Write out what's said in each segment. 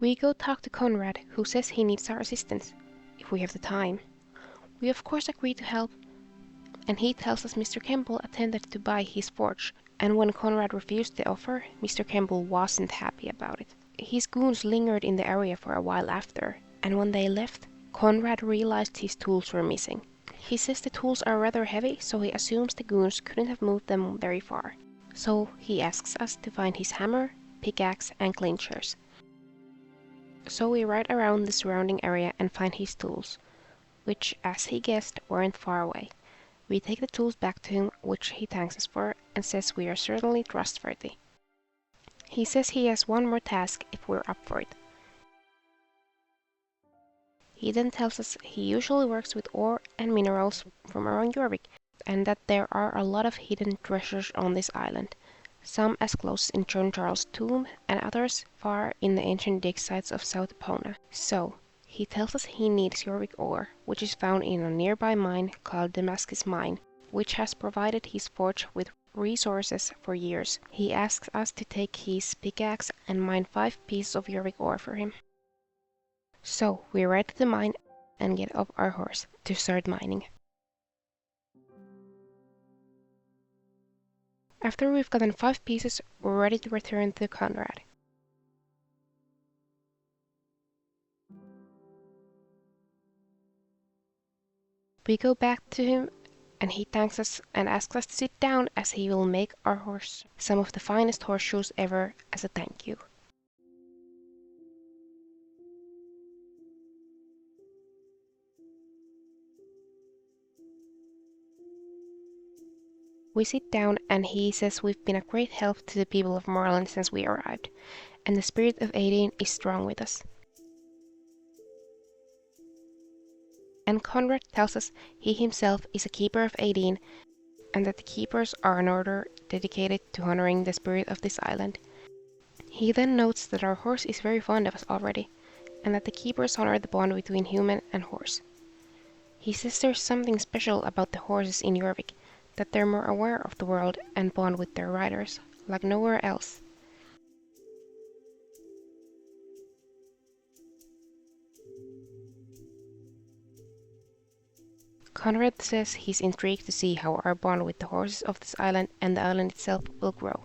We go talk to Conrad, who says he needs our assistance, if we have the time. We of course agree to help, and he tells us Mr. Campbell attempted to buy his forge, and when Conrad refused the offer, Mr. Campbell wasn't happy about it. His goons lingered in the area for a while after, and when they left, Conrad realized his tools were missing. He says the tools are rather heavy, so he assumes the goons couldn't have moved them very far. So he asks us to find his hammer, pickaxe, and clinchers. So we ride around the surrounding area and find his tools, which, as he guessed, weren't far away. We take the tools back to him, which he thanks us for, and says we are certainly trustworthy. He says he has one more task if we're up for it. He then tells us he usually works with ore and minerals from around Jorvik, and that there are a lot of hidden treasures on this island, some as close in John Charles' tomb, and others far in the ancient dig sites of South Epona. So, he tells us he needs Jorvik ore, which is found in a nearby mine called Damascus Mine, which has provided his forge with resources for years. He asks us to take his pickaxe and mine 5 pieces of Jorvik ore for him. So we ride to the mine and get off our horse to start mining. After we've gotten 5 pieces, we're ready to return to Conrad. We go back to him and he thanks us and asks us to sit down as he will make our horse some of the finest horseshoes ever as a thank you. We sit down and he says we've been a great help to the people of Moreland since we arrived, and the spirit of Aideen is strong with us. And Conrad tells us he himself is a keeper of Aideen, and that the keepers are an order dedicated to honoring the spirit of this island. He then notes that our horse is very fond of us already, and that the keepers honor the bond between human and horse. He says there's something special about the horses in Jorvik, that they're more aware of the world and bond with their riders, like nowhere else. Conrad says he's intrigued to see how our bond with the horses of this island and the island itself will grow.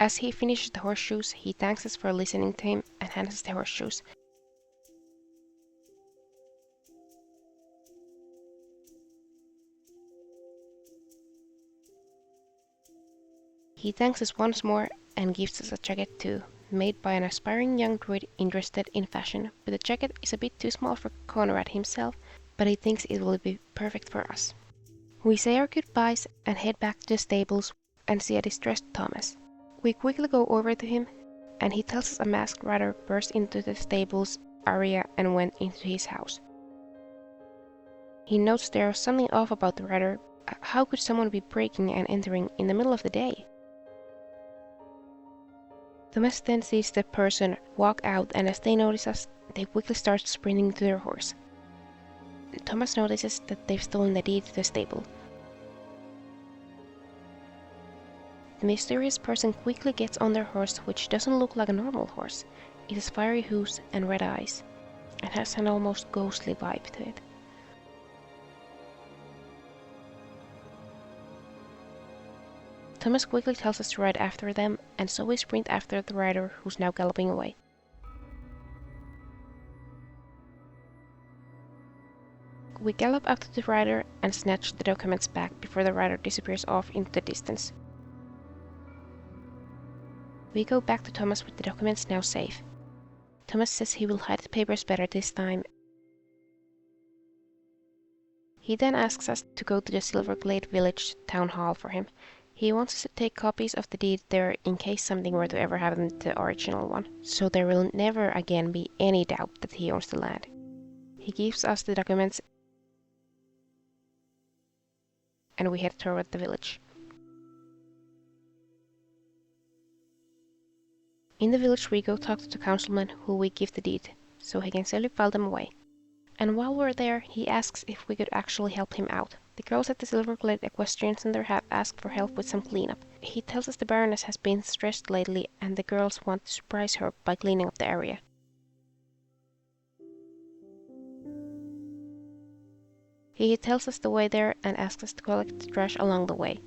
As he finishes the horseshoes, he thanks us for listening to him and hands us the horseshoes. He thanks us once more and gives us a jacket too, made by an aspiring young druid interested in fashion, but the jacket is a bit too small for Conrad himself, but he thinks it will be perfect for us. We say our goodbyes and head back to the stables and see a distressed Thomas. We quickly go over to him, and he tells us a masked rider burst into the stables area and went into his house. He notes there was something off about the rider. How could someone be breaking and entering in the middle of the day? Thomas then sees the person walk out, and as they notice us, they quickly start sprinting to their horse. Thomas notices that they've stolen the deed to the stable. The mysterious person quickly gets on their horse, which doesn't look like a normal horse. It has fiery hooves and red eyes, and has an almost ghostly vibe to it. Thomas quickly tells us to ride after them, and so we sprint after the rider, who's now galloping away. We gallop up to the rider and snatch the documents back before the rider disappears off into the distance. We go back to Thomas with the documents now safe. Thomas says he will hide the papers better this time. He then asks us to go to the Silverglade Village town hall for him. He wants us to take copies of the deed there in case something were to ever happen to the original one, so there will never again be any doubt that he owns the land. He gives us the documents and we head toward the village. In the village we go talk to the councilman who we give the deed, so he can safely file them away. And while we're there, he asks if we could actually help him out. The girls at the Silver-Glade Equestrian Center have asked for help with some cleanup. He tells us the Baroness has been stressed lately and the girls want to surprise her by cleaning up the area. He tells us the way there and asks us to collect the trash along the way.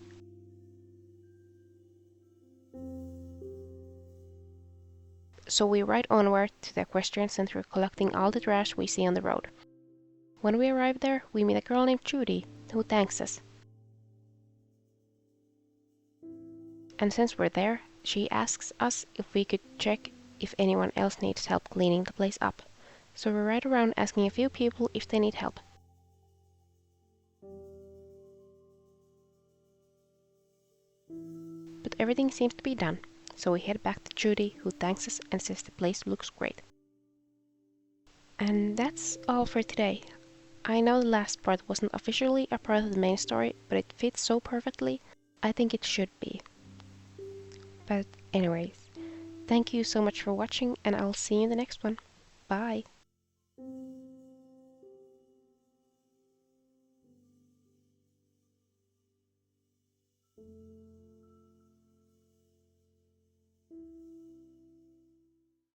So we ride onward to the equestrian center collecting all the trash we see on the road. When we arrive there, we meet a girl named Judy, who thanks us. And since we're there, she asks us if we could check if anyone else needs help cleaning the place up. So we ride around asking a few people if they need help. But everything seems to be done, so we head back to Judy, who thanks us and says the place looks great. And that's all for today. I know the last part wasn't officially a part of the main story, but it fits so perfectly, I think it should be. But anyways, thank you so much for watching, and I'll see you in the next one. Bye!